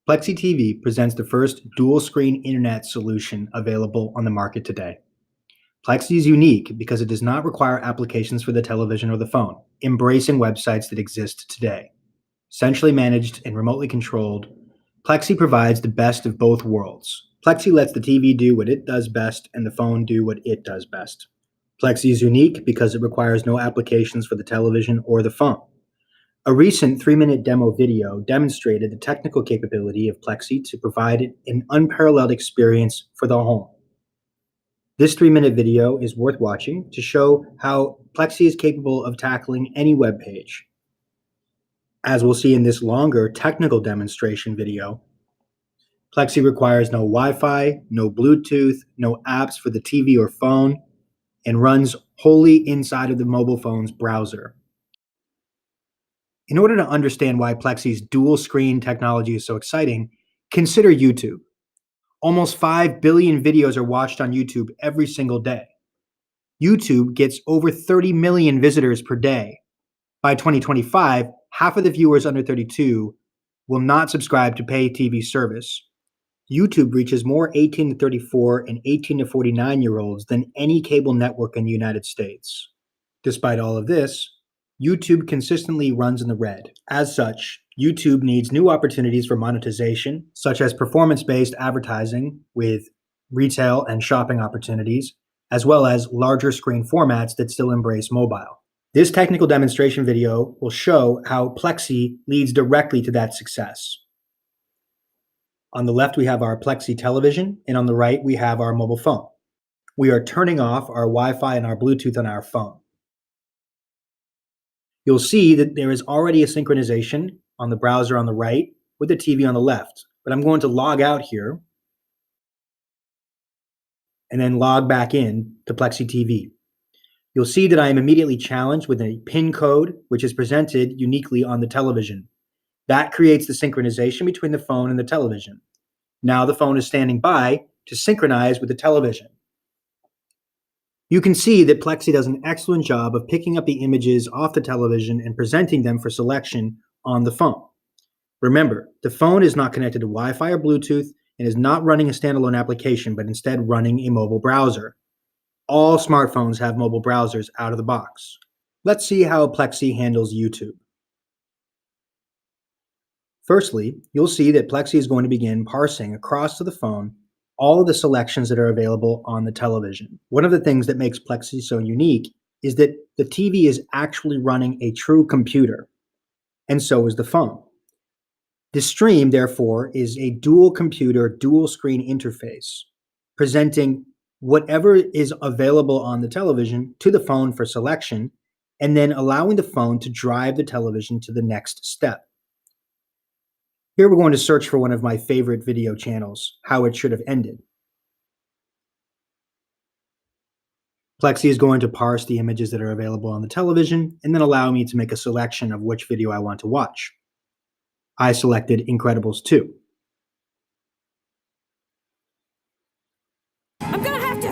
PLEXY TV presents the first dual-screen internet solution available on the market today. PLEXY is unique because it does not require applications for the television or the phone, embracing websites that exist today. Centrally managed and remotely controlled, PLEXY provides the best of both worlds. PLEXY lets the TV do what it does best and the phone do what it does best. PLEXY is unique because it requires no applications for the television or the phone. A recent 3-minute demo video demonstrated the technical capability of PLEXY to provide an unparalleled experience for the home. This 3-minute video is worth watching to show how PLEXY is capable of tackling any web page. As we'll see in this longer technical demonstration video, PLEXY requires no Wi-Fi, no Bluetooth, no apps for the TV or phone, and runs wholly inside of the mobile phone's browser. In order to understand why PLEXY's dual-screen technology is so exciting, consider YouTube. Almost 5 billion videos are watched on YouTube every single day. YouTube gets over 30 million visitors per day. By 2025, half of the viewers under 32 will not subscribe to pay TV service. YouTube reaches more 18 to 34 and 18 to 49-year-olds than any cable network in the United States. Despite all of this, YouTube consistently runs in the red. As such, YouTube needs new opportunities for monetization, such as performance-based advertising with retail and shopping opportunities, as well as larger screen formats that still embrace mobile. This technical demonstration video will show how PLEXY leads directly to that success. On the left, we have our PLEXY television, and on the right, we have our mobile phone. We are turning off our Wi-Fi and our Bluetooth on our phone. You'll see that there is already a synchronization on the browser on the right with the TV on the left. But I'm going to log out here and then log back in to PLEXY TV. You'll see that I am immediately challenged with a PIN code, which is presented uniquely on the television. That creates the synchronization between the phone and the television. Now the phone is standing by to synchronize with the television. You can see that PLEXY does an excellent job of picking up the images off the television and presenting them for selection on the phone. Remember, the phone is not connected to Wi-Fi or Bluetooth and is not running a standalone application, but instead running a mobile browser. All smartphones have mobile browsers out of the box. Let's see how PLEXY handles YouTube. Firstly, you'll see that PLEXY is going to begin parsing across to the phone all of the selections that are available on the television. One of the things that makes PLEXY so unique is that the TV is actually running a true computer, and so is the phone. The stream, therefore, is a dual computer, dual screen interface, presenting whatever is available on the television to the phone for selection, and then allowing the phone to drive the television to the next step. Here we're going to search for one of my favorite video channels, How It Should Have Ended. PLEXY is going to parse the images that are available on the television and then allow me to make a selection of which video I want to watch. I selected Incredibles 2. I'm gonna have to.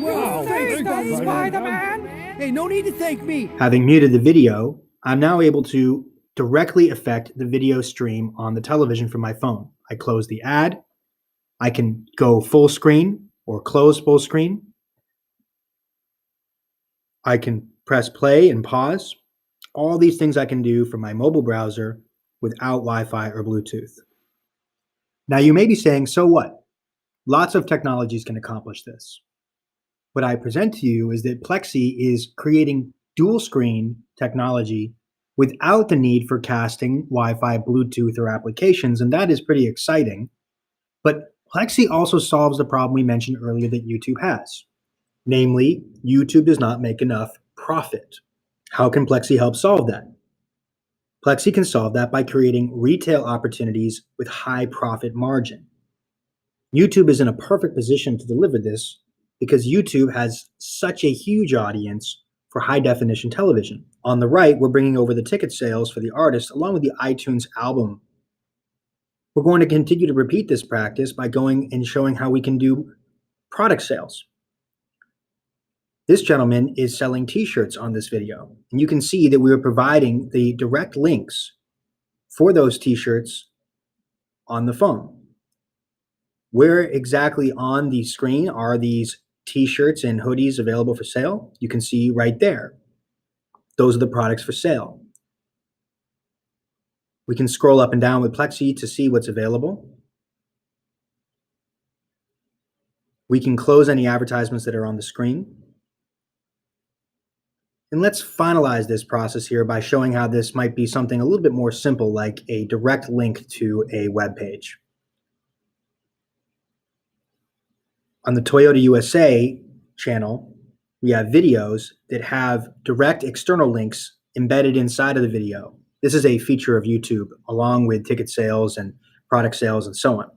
Wow, Thanks, Spider-Man. Hey, no need to thank me. Having muted the video, I'm now able to directly affect the video stream on the television from my phone. I close the ad. I can go full screen or close full screen. I can press play and pause. All these things I can do from my mobile browser without Wi-Fi or Bluetooth. Now you may be saying, so what? Lots of technologies can accomplish this. What I present to you is that PLEXY is creating dual screen technology without the need for casting Wi-Fi, Bluetooth, or applications, and that is pretty exciting. But PLEXY also solves the problem we mentioned earlier that YouTube has. Namely, YouTube does not make enough profit. How can PLEXY help solve that? PLEXY can solve that by creating retail opportunities with high profit margin. YouTube is in a perfect position to deliver this because YouTube has such a huge audience for high-definition television. On the right, we're bringing over the ticket sales for the artist along with the iTunes album. We're going to continue to repeat this practice by going and showing how we can do product sales. This gentleman is selling t-shirts on this video, and you can see that we are providing the direct links for those t-shirts on the phone. Where exactly on the screen are these t-shirts and hoodies available for sale? You can see right there. Those are the products for sale. We can scroll up and down with PLEXY to see what's available. We can close any advertisements that are on the screen. And let's finalize this process here by showing how this might be something a little bit more simple, like a direct link to a web page. On the Toyota USA channel, we have videos that have direct external links embedded inside of the video. This is a feature of YouTube, along with ticket sales and product sales and so on.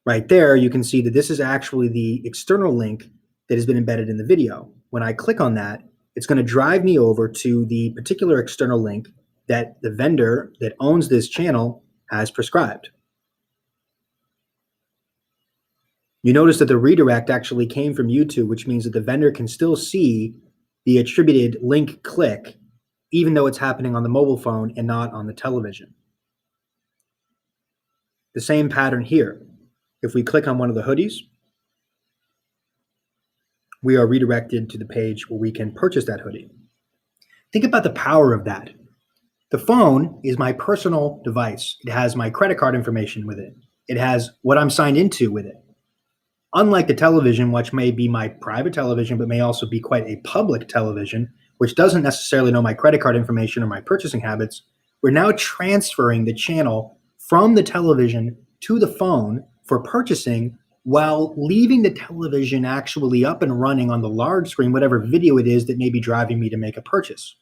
Right there, you can see that this is actually the external link that has been embedded in the video. When I click on that, it's going to drive me over to the particular external link that the vendor that owns this channel has prescribed. You notice that the redirect actually came from YouTube, which means that the vendor can still see the attributed link click, even though it's happening on the mobile phone and not on the television. The same pattern here. If we click on one of the hoodies, we are redirected to the page where we can purchase that hoodie. Think about the power of that. The phone is my personal device. It has my credit card information with it. It has what I'm signed into with it. Unlike the television, which may be my private television, but may also be quite a public television, which doesn't necessarily know my credit card information or my purchasing habits, we're now transferring the channel from the television to the phone for purchasing while leaving the television actually up and running on the large screen, whatever video it is that may be driving me to make a purchase.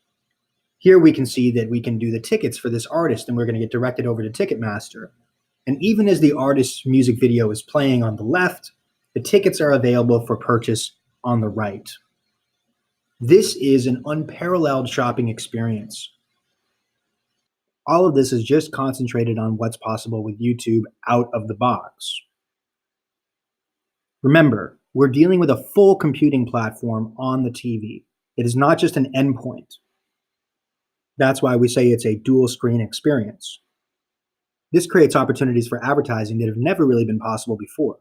Here we can see that we can do the tickets for this artist, and we're going to get directed over to Ticketmaster. And even as the artist's music video is playing on the left, the tickets are available for purchase on the right. This is an unparalleled shopping experience. All of this is just concentrated on what's possible with YouTube out of the box. Remember, we're dealing with a full computing platform on the TV. It is not just an endpoint. That's why we say it's a dual screen experience. This creates opportunities for advertising that have never really been possible before.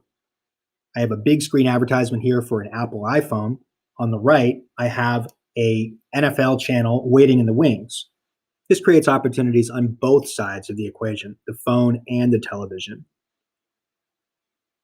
I have a big screen advertisement here for an Apple iPhone. On the right, I have a NFL channel waiting in the wings. This creates opportunities on both sides of the equation, the phone and the television.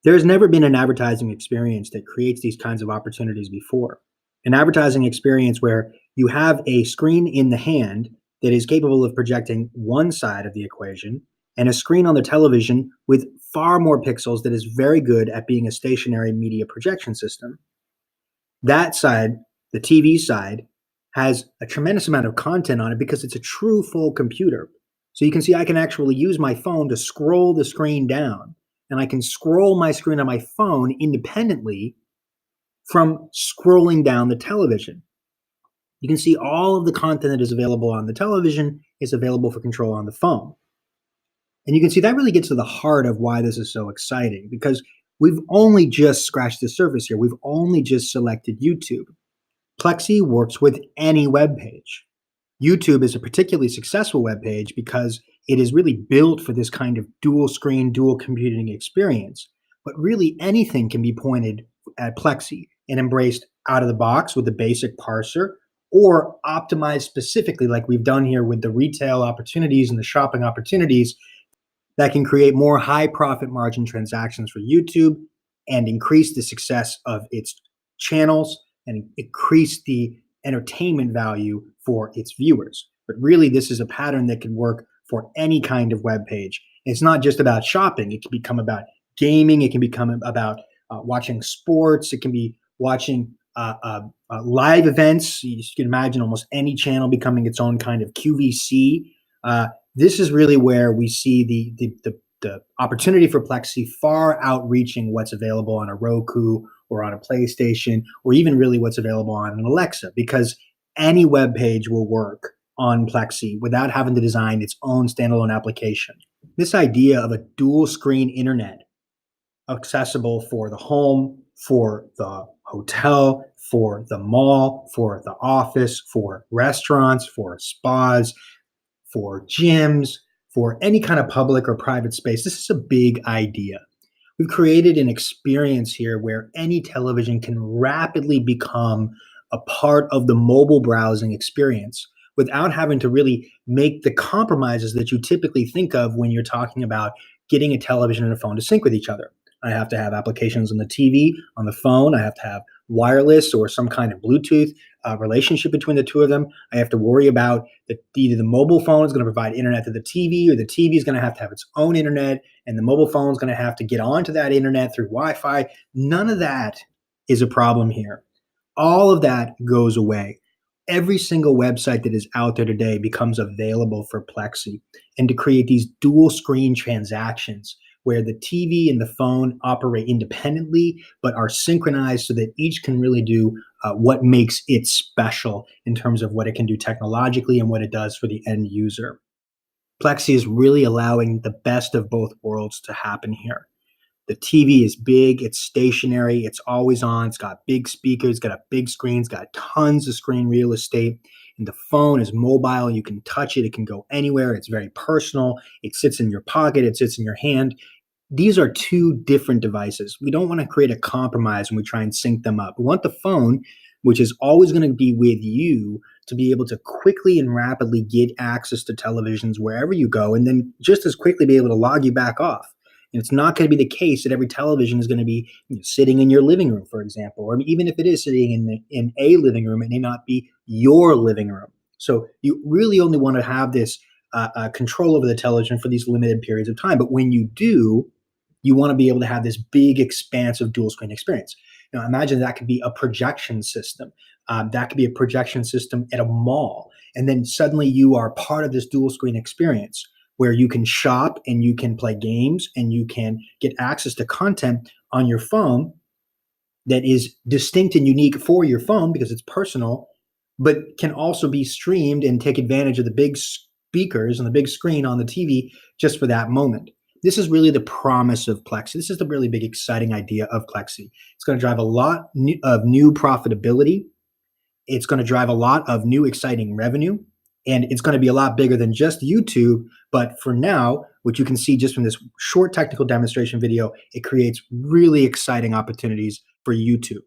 There's never been an advertising experience that creates these kinds of opportunities before. An advertising experience where you have a screen in the hand that is capable of projecting one side of the equation, and a screen on the television with far more pixels that is very good at being a stationary media projection system. That side, the TV side, has a tremendous amount of content on it because it's a true full computer. So you can see I can actually use my phone to scroll the screen down, and I can scroll my screen on my phone independently from scrolling down the television. You can see all of the content that is available on the television is available for control on the phone. And you can see that really gets to the heart of why this is so exciting, because we've only just scratched the surface here. We've only just selected YouTube. PLEXY works with any web page. YouTube is a particularly successful web page because it is really built for this kind of dual screen, dual computing experience. But really anything can be pointed at PLEXY and embraced out of the box with the basic parser, or optimized specifically like we've done here with the retail opportunities and the shopping opportunities that can create more high profit margin transactions for YouTube and increase the success of its channels and increase the entertainment value for its viewers. But really, this is a pattern that can work for any kind of web page. It's not just about shopping. It can become about gaming. It can become about watching sports. It can be watching live events. You can imagine almost any channel becoming its own kind of QVC. This is really where we see the opportunity for PLEXY far outreaching what's available on a Roku or on a PlayStation, or even really what's available on an Alexa, because any web page will work on PLEXY without having to design its own standalone application. This idea of a dual screen internet accessible for the home, for the hotel, for the mall, for the office, for restaurants, for spas, for gyms, for any kind of public or private space. This is a big idea. We've created an experience here where any television can rapidly become a part of the mobile browsing experience without having to really make the compromises that you typically think of when you're talking about getting a television and a phone to sync with each other. I have to have applications on the TV, on the phone. I have to have wireless or some kind of Bluetooth relationship between the two of them. I have to worry about either the mobile phone is going to provide internet to the TV, or the TV is going to have its own internet, and the mobile phone is going to have to get onto that internet through Wi-Fi. None of that is a problem here. All of that goes away. Every single website that is out there today becomes available for PLEXY, and to create these dual screen transactions where the TV and the phone operate independently but are synchronized so that each can really do what makes it special in terms of what it can do technologically and what it does for the end user. PLEXY is really allowing the best of both worlds to happen here. The TV is big, it's stationary, it's always on, it's got big speakers, it's got a big screen, it's got tons of screen real estate. And the phone is mobile, you can touch it, it can go anywhere, it's very personal, it sits in your pocket, it sits in your hand. These are two different devices. We don't want to create a compromise when we try and sync them up. We want the phone, which is always going to be with you, to be able to quickly and rapidly get access to televisions wherever you go, and then just as quickly be able to log you back off. And it's not going to be the case that every television is going to be sitting in your living room, for example, or even if it is sitting in a living room, it may not be your living room. So you really only want to have this control over the television for these limited periods of time. But when you do, you want to be able to have this big, expansive dual screen experience. Now, imagine that could be a projection system. That could be a projection system at a mall. And then suddenly you are part of this dual screen experience where you can shop and you can play games and you can get access to content on your phone that is distinct and unique for your phone because it's personal, but can also be streamed and take advantage of the big speakers and the big screen on the TV just for that moment. This is really the promise of PLEXY. This is the really big, exciting idea of PLEXY. It's going to drive a lot of new profitability. It's going to drive a lot of new, exciting revenue. And it's going to be a lot bigger than just YouTube. But for now, what you can see just from this short technical demonstration video, it creates really exciting opportunities for YouTube.